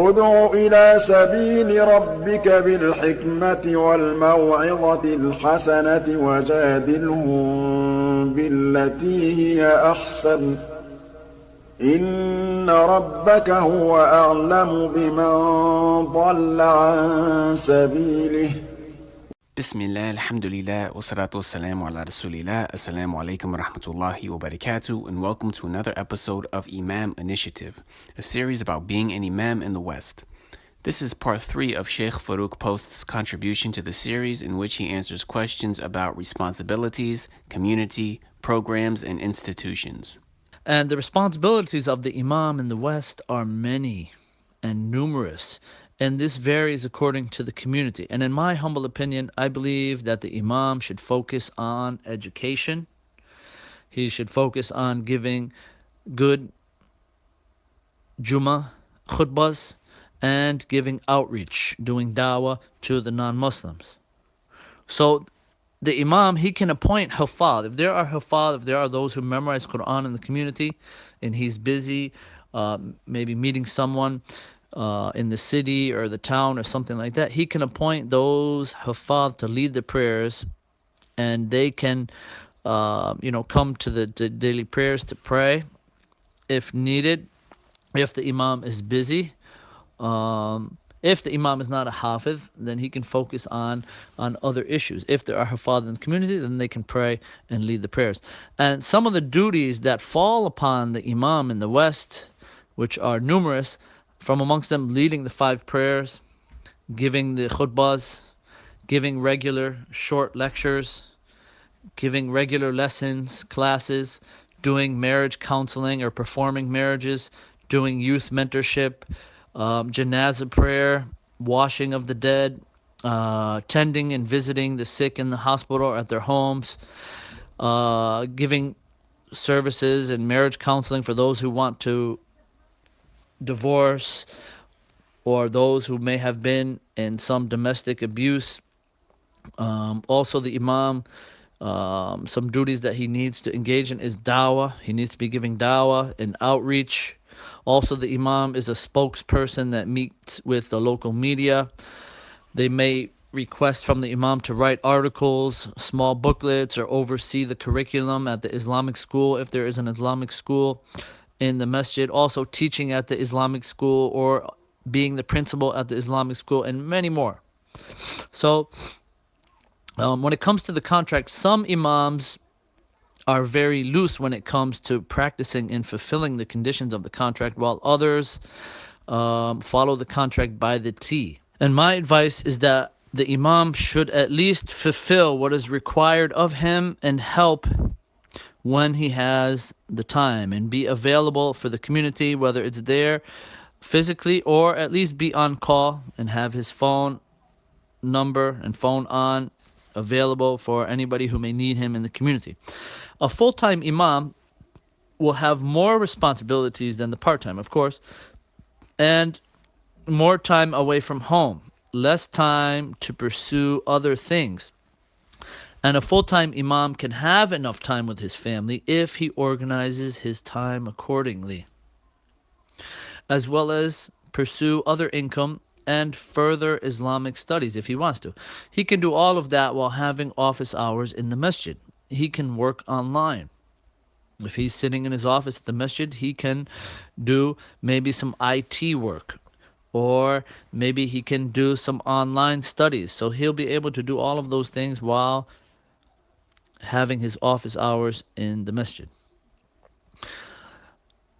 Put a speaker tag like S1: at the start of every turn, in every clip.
S1: ادع إلى سبيل ربك بالحكمة والموعظة الحسنة وجادلهم بالتي هي أحسن إن ربك هو أعلم بمن ضل عن سبيله.
S2: Bismillah, alhamdulillah, wassalatu wassalamu ala rasulillah, assalamu alaikum wa rahmatullahi wa barakatuh, and welcome to another episode of Imam Initiative, a series about being an Imam in the West. This is part 3 of Sheikh Faruk Post's contribution to the series, in which he answers questions about responsibilities, community, programs, and institutions.
S3: And the responsibilities of the Imam in the West are many and numerous, and this varies according to the community. And in my humble opinion, I believe that the Imam should focus on education. He should focus on giving good Jummah khutbahs and giving outreach, doing Dawah to the non-Muslims. So the Imam, he can appoint Hufad. If there are Hufad, if there are those who memorize Quran in the community, and he's busy maybe meeting someone in the city or the town or something like that, he can appoint those Hufad to lead the prayers, and they can come to the daily prayers to pray if needed, if the Imam is busy. If the Imam is not a Hafiz, then he can focus on other issues. If there are Hufad in the community, then they can pray and lead the prayers. And some of the duties that fall upon the Imam in the West, which are numerous, from amongst them leading the 5 prayers, giving the khutbahs, giving regular short lectures, giving regular lessons, classes, doing marriage counseling or performing marriages, doing youth mentorship, Janaza prayer, washing of the dead, tending and visiting the sick in the hospital or at their homes, giving services and marriage counseling for those who want to divorce or those who may have been in some domestic abuse. Also the Imam, some duties that he needs to engage in is Dawah. He needs to be giving Dawah and outreach. Also the Imam is a spokesperson that meets with the local media. They may request from the Imam to write articles, small booklets, or oversee the curriculum at the Islamic school if there is an Islamic school in the masjid. Also teaching at the Islamic school or being the principal at the Islamic school, and many more. So when it comes to the contract, some Imams are very loose when it comes to practicing and fulfilling the conditions of the contract, while others follow the contract by the T. And my advice is that the Imam should at least fulfill what is required of him and help when he has the time, and be available for the community, whether it's there physically or at least be on call and have his phone number and phone on available for anybody who may need him in the community. A full-time Imam will have more responsibilities than the part-time, of course, and more time away from home, less time to pursue other things. And a full-time Imam can have enough time with his family if he organizes his time accordingly, as well as pursue other income and further Islamic studies if he wants to. He can do all of that while having office hours in the masjid. He can work online. If he's sitting in his office at the masjid, he can do maybe some IT work, or maybe he can do some online studies. So he'll be able to do all of those things while having his office hours in the masjid.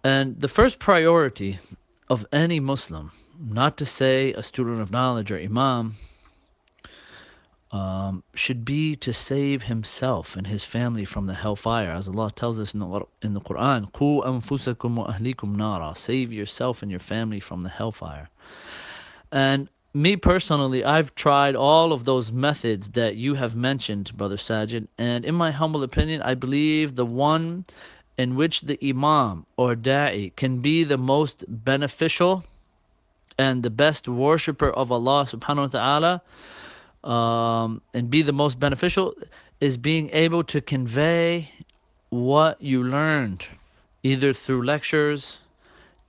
S3: And the first priority of any Muslim, not to say a student of knowledge or Imam, should be to save himself and his family from the hellfire. As Allah tells us in the Quran, قُوا أَنفُسَكُمْ وَأَهْلِكُمْ نَارًا, save yourself and your family from the hellfire. And me personally, I've tried all of those methods that you have mentioned, Brother Sajid, and in my humble opinion, I believe the one in which the Imam or Da'i can be the most beneficial and the best worshipper of Allah subhanahu wa ta'ala, and be the most beneficial, is being able to convey what you learned, either through lectures,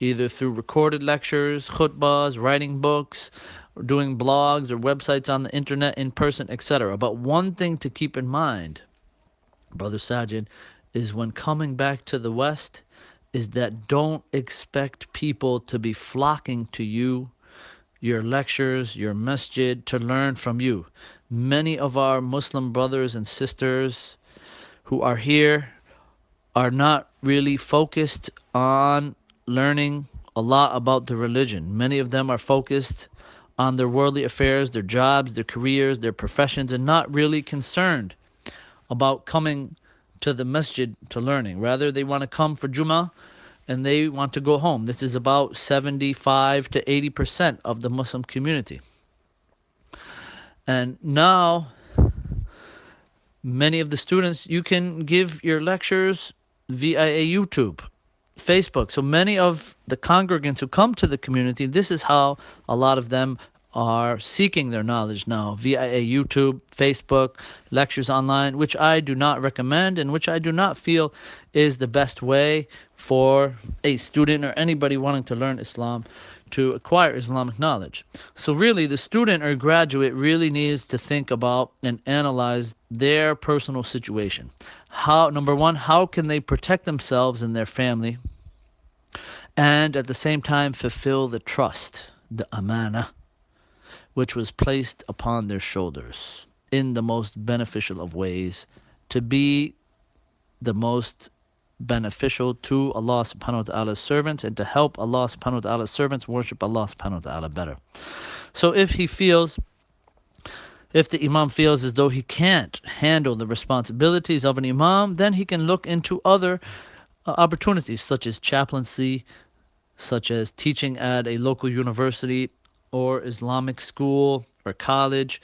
S3: either through recorded lectures, khutbahs, writing books, or doing blogs or websites on the internet, in person, etc. But one thing to keep in mind, Brother Sajid, is when coming back to the West, is that don't expect people to be flocking to you, your lectures, your masjid, to learn from you. Many of our Muslim brothers and sisters who are here are not really focused on learning a lot about the religion. Many of them are focused on their worldly affairs, their jobs, their careers, their professions, and not really concerned about coming to the masjid to learning. Rather, they want to come for Jummah and they want to go home. This is about 75 to 80% of the Muslim community. And now, many of the students, you can give your lectures via YouTube, Facebook. So many of the congregants who come to the community, this is how a lot of them are seeking their knowledge now, via YouTube, Facebook, lectures online, which I do not recommend and which I do not feel is the best way for a student or anybody wanting to learn Islam to acquire Islamic knowledge. So really, the student or graduate really needs to think about and analyze their personal situation. How, number one, how can they protect themselves and their family, and at the same time fulfill the trust, the amana, which was placed upon their shoulders in the most beneficial of ways, to be the most beneficial to Allah subhanahu wa ta'ala's servants, and to help Allah subhanahu wa ta'ala's servants worship Allah subhanahu wa ta'ala better. So if the Imam feels as though he can't handle the responsibilities of an Imam, then he can look into other opportunities, such as chaplaincy, such as teaching at a local university or Islamic school or college,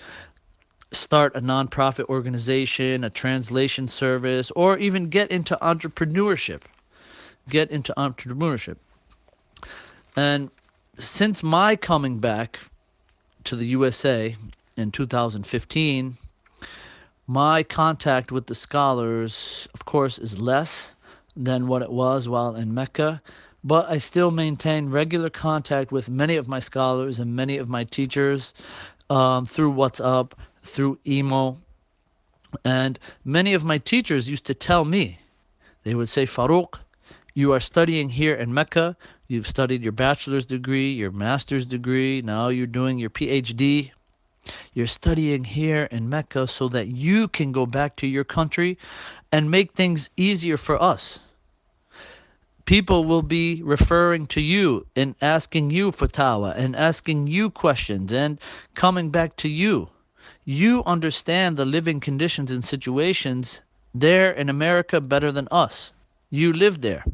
S3: start a non-profit organization, a translation service, or even get into entrepreneurship. And since my coming back to the USA in 2015, my contact with the scholars, of course, is less than what it was while in Mecca, but I still maintain regular contact with many of my scholars and many of my teachers through WhatsApp, through email. And many of my teachers used to tell me, they would say, Faruq, you are studying here in Mecca, you've studied your bachelor's degree, your master's degree, now you're doing your PhD. You're studying here in Mecca so that you can go back to your country and make things easier for us. People will be referring to you and asking you fatwa and asking you questions and coming back to you. You understand the living conditions and situations there in America better than us. You live there.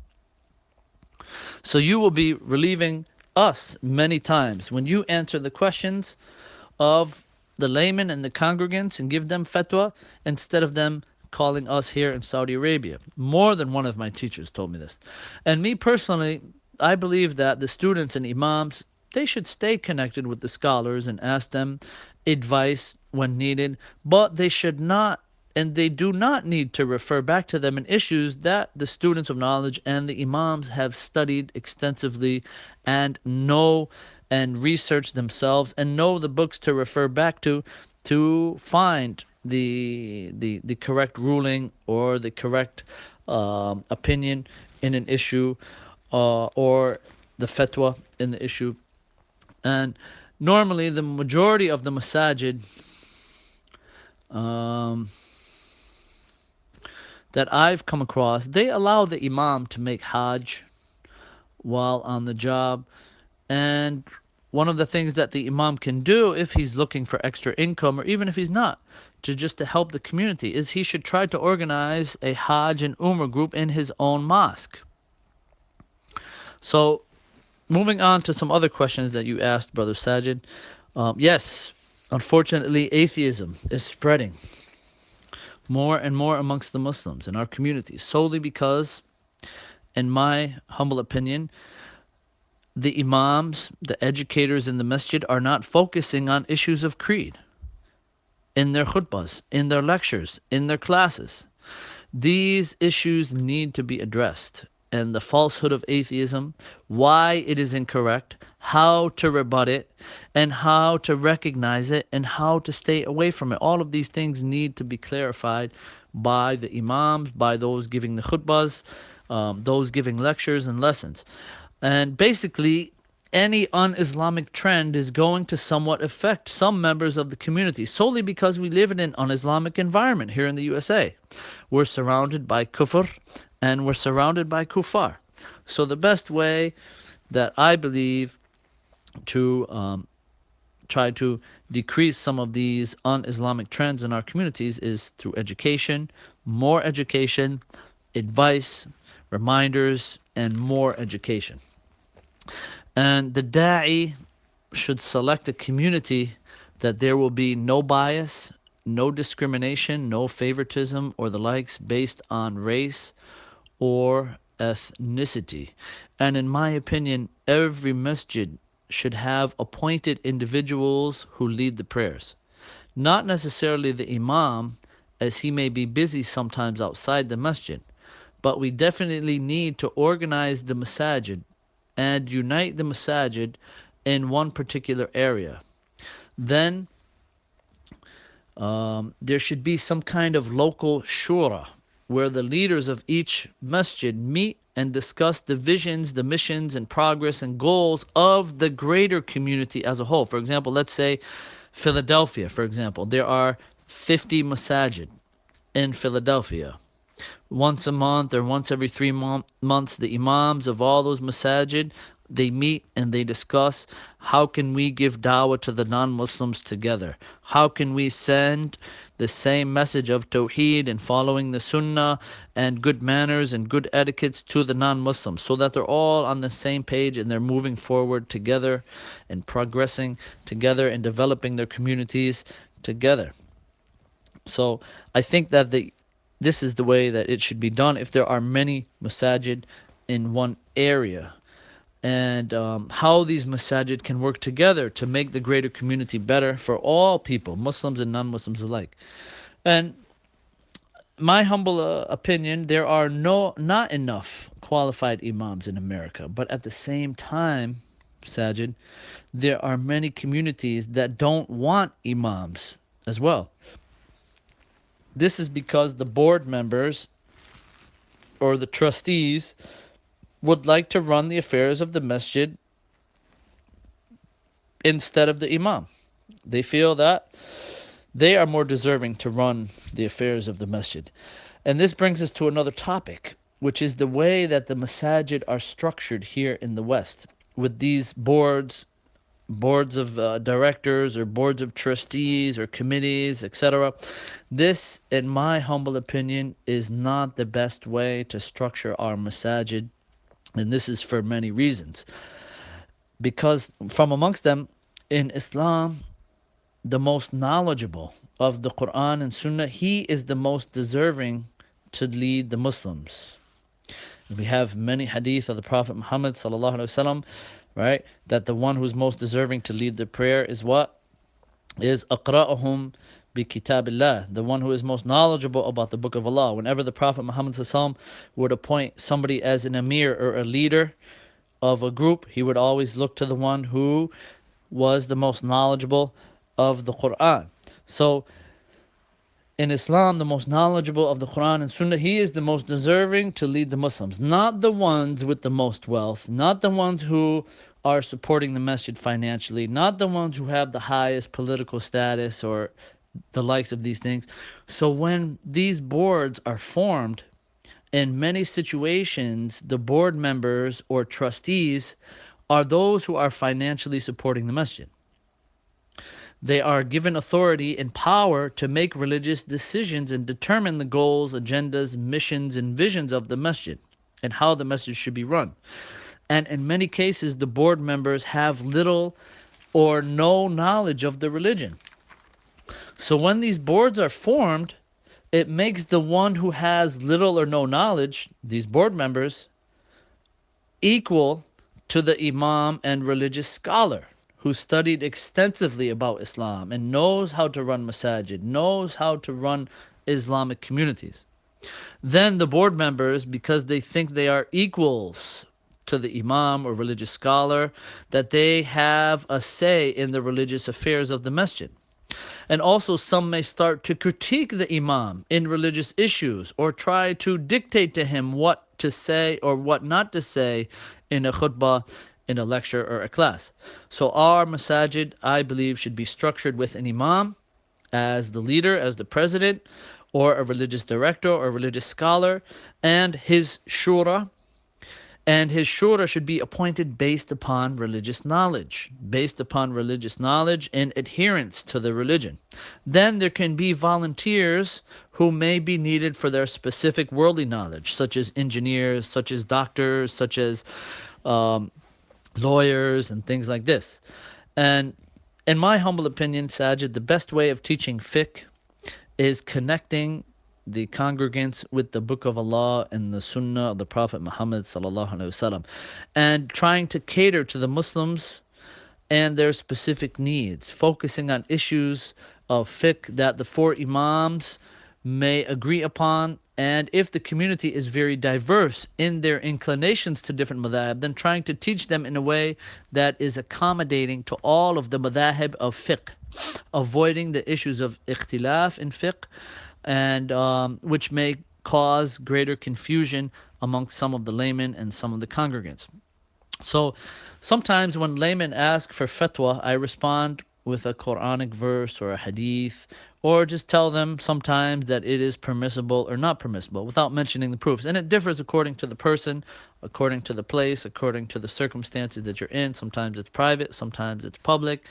S3: So you will be relieving us many times when you answer the questions of the laymen and the congregants and give them fatwa instead of them calling us here in Saudi Arabia. More than one of my teachers told me this. And me personally, I believe that the students and imams, they should stay connected with the scholars and ask them advice when needed, but they should not, and they do not need to refer back to them in issues that the students of knowledge and the imams have studied extensively and know and research themselves and know the books to refer back to find the correct ruling or the correct opinion in an issue or the fatwa in the issue. And normally the majority of the masajid that I've come across, they allow the imam to make hajj while on the job. And one of the things that the imam can do if he's looking for extra income, or even if he's not, to help the community, is he should try to organize a hajj and umrah group in his own mosque. So moving on to some other questions that you asked, Brother Sajid. Yes, unfortunately, atheism is spreading more and more amongst the Muslims in our communities, solely because, in my humble opinion, the imams, the educators in the masjid are not focusing on issues of creed in their khutbahs, in their lectures, in their classes. These issues need to be addressed. and the falsehood of atheism, why it is incorrect, how to rebut it, and how to recognize it, and how to stay away from it. All of these things need to be clarified by the Imams, by those giving the khutbahs, those giving lectures and lessons. And basically, any un-Islamic trend is going to somewhat affect some members of the community solely because we live in an un-Islamic environment here in the USA. We're surrounded by kufr and we're surrounded by kuffar. So the best way that I believe to try to decrease some of these un-Islamic trends in our communities is through education, more education, advice, reminders, and more education. And the da'i should select a community that there will be no bias, no discrimination, no favoritism or the likes based on race or ethnicity. And in my opinion, every masjid should have appointed individuals who lead the prayers. Not necessarily the imam, as he may be busy sometimes outside the masjid, but we definitely need to organize the masajid and unite the masajid in one particular area. Then there should be some kind of local shura where the leaders of each masjid meet and discuss the visions, the missions, and progress and goals of the greater community as a whole. For example, let's say Philadelphia, for example. There are 50 masajid in Philadelphia. Once a month or once every 3 months, the imams of all those masajid, they meet and they discuss how can we give dawah to the non-Muslims together? How can we send the same message of tawheed and following the sunnah and good manners and good etiquettes to the non-Muslims so that they're all on the same page and they're moving forward together and progressing together and developing their communities together. So I think that this is the way that it should be done if there are many masajid in one area. And how these masajid can work together to make the greater community better for all people, Muslims and non-Muslims alike. And my humble opinion, there are not enough qualified imams in America. But at the same time, Sajid, there are many communities that don't want imams as well. This is because the board members or the trustees would like to run the affairs of the masjid instead of the imam. They feel that they are more deserving to run the affairs of the masjid. And this brings us to another topic, which is the way that the masajid are structured here in the West, with these boards of directors or boards of trustees or committees, etc. This, in my humble opinion, is not the best way to structure our masajid. And this is for many reasons. Because from amongst them, in Islam, the most knowledgeable of the Quran and Sunnah, he is the most deserving to lead the Muslims. We have many hadith of the Prophet Muhammad sallallahu alaihi wasallam, right? That the one who's most deserving to lead the prayer is what? Is aqra'uhum bi kitabillah, the one who is most knowledgeable about the book of Allah. Whenever the Prophet Muhammad sallallahu alaihi wasallam would appoint somebody as an emir or a leader of a group, he would always look to the one who was the most knowledgeable of the Quran. So in Islam, the most knowledgeable of the Quran and Sunnah, he is the most deserving to lead the Muslims. Not the ones with the most wealth, not the ones who are supporting the masjid financially, not the ones who have the highest political status or the likes of these things. So when these boards are formed, in many situations, the board members or trustees are those who are financially supporting the masjid. They are given authority and power to make religious decisions and determine the goals, agendas, missions, and visions of the masjid and how the masjid should be run. And in many cases, the board members have little or no knowledge of the religion. So when these boards are formed, it makes the one who has little or no knowledge, these board members, equal to the imam and religious scholar who studied extensively about Islam and knows how to run masajid, knows how to run Islamic communities. Then the board members, because they think they are equals to the imam or religious scholar, that they have a say in the religious affairs of the masjid. And also, some may start to critique the imam in religious issues or try to dictate to him what to say or what not to say in a khutbah, in a lecture, or a class. So, our masajid, I believe, should be structured with an imam as the leader, as the president, or a religious director or a religious scholar, and his shura, and his shura should be appointed based upon religious knowledge and adherence to the religion. Then there can be volunteers who may be needed for their specific worldly knowledge, such as engineers, such as doctors, such as um, lawyers, and things like this. And in my humble opinion, Sajid, the best way of teaching fiqh is connecting the congregants with the Book of Allah and the Sunnah of the Prophet Muhammad sallallahu alaihi wasallam, and trying to cater to the Muslims and their specific needs, focusing on issues of fiqh that the four Imams may agree upon. And if the community is very diverse in their inclinations to different madhab, then trying to teach them in a way that is accommodating to all of the madhab of fiqh, avoiding the issues of ikhtilaf in fiqh, and which may cause greater confusion amongst some of the laymen and some of the congregants. So sometimes when laymen ask for fatwa, I respond with a Quranic verse or a hadith, or just tell them sometimes that it is permissible or not permissible without mentioning the proofs. And it differs according to the person, according to the place, according to the circumstances that you're in. Sometimes it's private, sometimes it's public.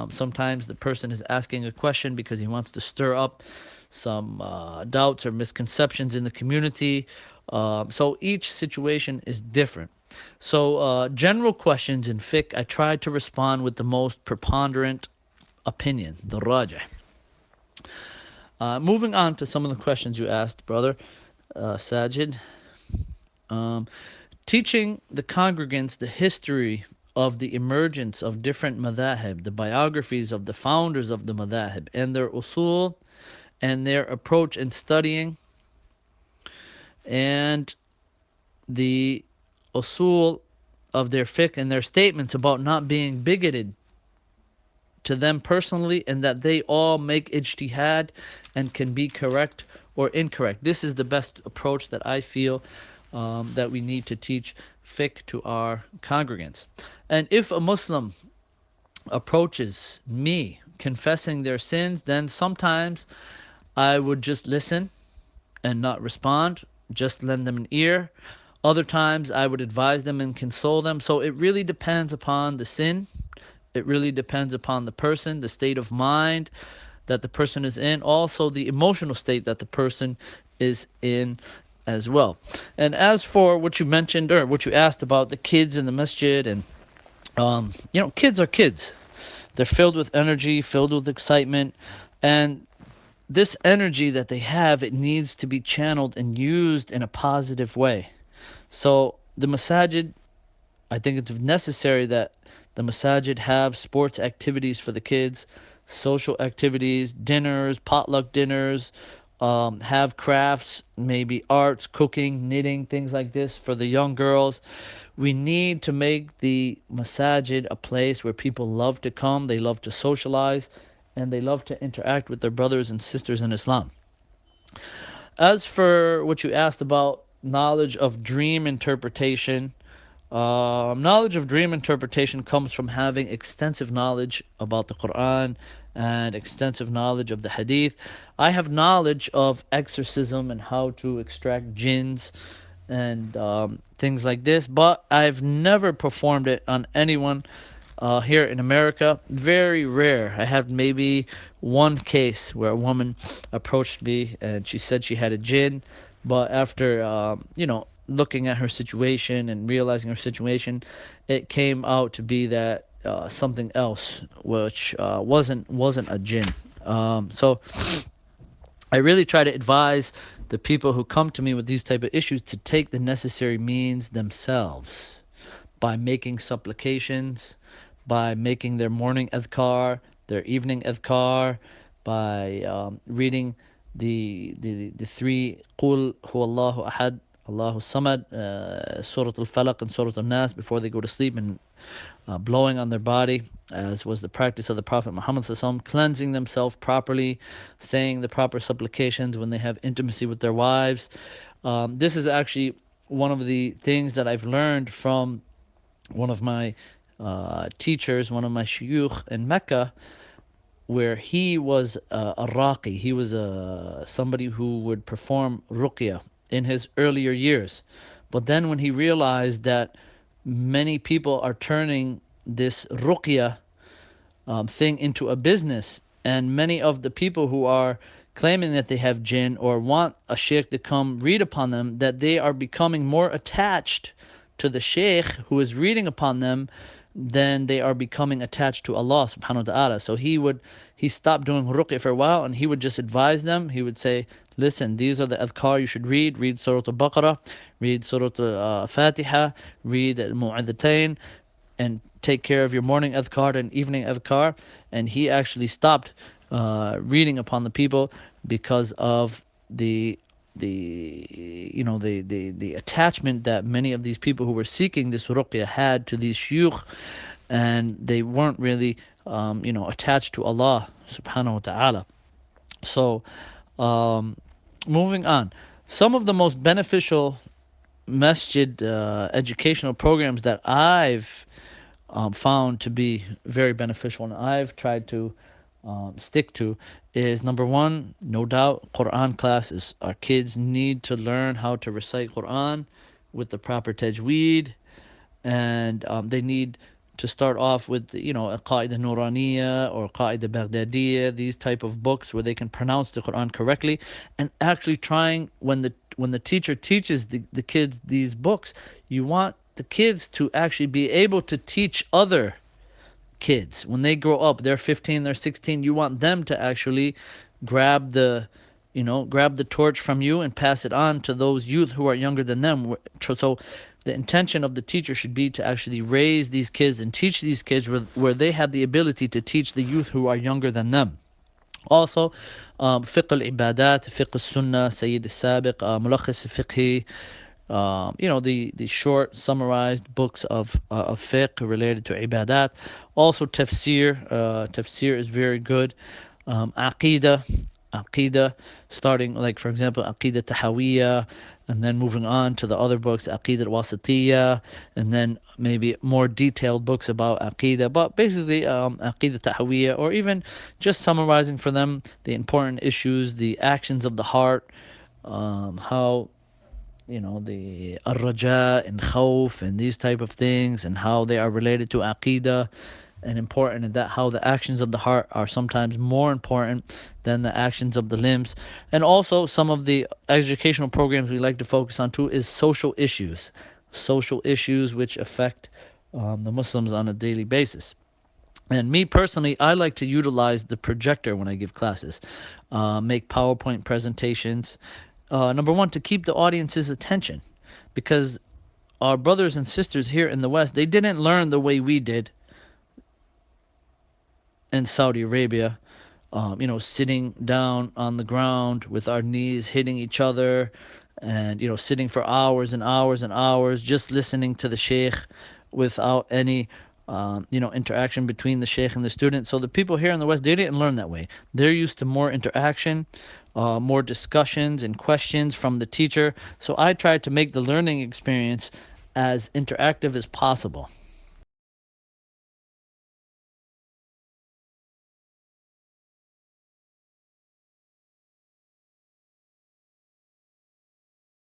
S3: Sometimes the person is asking a question because he wants to stir up some doubts or misconceptions in the community. So each situation is different. So general questions in fiqh, I try to respond with the most preponderant opinion, the rajih. Moving on to some of the questions you asked, brother Sajid. Teaching the congregants the history of the emergence of different madhahib, the biographies of the founders of the madhahib, and their usul, and their approach in studying, and the usul of their fiqh and their statements about not being bigoted to them personally, and that they all make ijtihad and can be correct or incorrect. This is the best approach that I feel that we need to teach fiqh to our congregants. And if a Muslim approaches me confessing their sins, then sometimes I would just listen and not respond, just lend them an ear. Other times I would advise them and console them. So it really depends upon the sin. It really depends upon the person, the state of mind that the person is in, also the emotional state that the person is in as well. And as for what you mentioned or what you asked about the kids in the masjid, and kids are kids. They're filled with energy, filled with excitement, and this energy that they have, it needs to be channeled and used in a positive way. So the masajid, I think it's necessary that the masajid have sports activities for the kids, social activities, dinners, potluck dinners, have crafts, maybe arts, cooking, knitting, things like this for the young girls. We need to make the masajid a place where people love to come, they love to socialize, and they love to interact with their brothers and sisters in Islam. As for what you asked about knowledge of dream interpretation, knowledge of dream interpretation comes from having extensive knowledge about the Quran and extensive knowledge of the Hadith. I have knowledge of exorcism and how to extract jinns and things like this, but I've never performed it on anyone here in America. Very rare. I had maybe one case where a woman approached me and she said she had a jinn, but after looking at her situation and realizing her situation, it came out to be that something else, which wasn't a jinn. So I really try to advise the people who come to me with these type of issues to take the necessary means themselves by making supplications, by making their morning adhkar, their evening adhkar, by reading the three Qul Huwallahu Ahad, Allahu Samad, Surah Al-Falaq and Surah Al-Nas before they go to sleep, and blowing on their body, as was the practice of the Prophet Muhammad ﷺ, cleansing themselves properly, saying the proper supplications when they have intimacy with their wives. This is actually one of the things that I've learned from one of my teachers, one of my shuyukh in Mecca, where he was a raqi. He was somebody who would perform ruqya in his earlier years. But then when he realized that many people are turning this ruqya thing into a business, and many of the people who are claiming that they have jinn or want a sheikh to come read upon them, that they are becoming more attached to the sheikh who is reading upon them than they are becoming attached to Allah subhanahu wa ta'ala. So he stopped doing ruqya for a while, and he would just advise them. He would say, listen, these are the adhkar you should read Surah Al-Baqarah, read Surah Al-Fatiha, read Al-Mu'adhatayn, and take care of your morning adhkar and evening adhkar. And he actually stopped reading upon the people because of the attachment that many of these people who were seeking this ruqya had to these shuyukh, and they weren't really attached to Allah subhanahu wa ta'ala. So moving on, some of the most beneficial masjid educational programs that I've found to be very beneficial and I've tried to stick to is, number one, no doubt, Quran classes. Our kids need to learn how to recite Quran with the proper tajweed, and they need to start off with, Qaida Nuraniya or Qaida Baghdadiya, these type of books where they can pronounce the Quran correctly, and actually trying, when the teacher teaches the kids these books, you want the kids to actually be able to teach other kids. When they grow up, they're 15, they're 16, you want them to actually grab the torch from you and pass it on to those youth who are younger than them. So the intention of the teacher should be to actually raise these kids and teach these kids where they have the ability to teach the youth who are younger than them. Also, fiqh al-ibadat, fiqh al-sunnah, Sayyid al-Sabiq, mulakhis al-fiqhi, the short summarized books of fiqh related to ibadat. Also tafsir. Tafsir is very good. Aqidah, starting, like, for example, Aqidah Tahawiyya, and then moving on to the other books, Aqidah Wasatiyya, and then maybe more detailed books about Aqidah. But basically, Aqidah Tahawiyya, or even just summarizing for them the important issues, the actions of the heart, how the ar-raja and khawf and these type of things, and how they are related to aqidah and important, and that how the actions of the heart are sometimes more important than the actions of the limbs. And also, some of the educational programs we like to focus on too is social issues which affect the Muslims on a daily basis. And me personally, I like to utilize the projector when I give classes, make PowerPoint presentations. Number one, to keep the audience's attention, because our brothers and sisters here in the West, they didn't learn the way we did in Saudi Arabia, sitting down on the ground with our knees hitting each other, and sitting for hours and hours and hours just listening to the sheikh without any interaction between the sheikh and the student. So the people here in the West, they didn't learn that way. They're used to more interaction, more discussions and questions from the teacher. So I tried to make the learning experience as interactive as possible.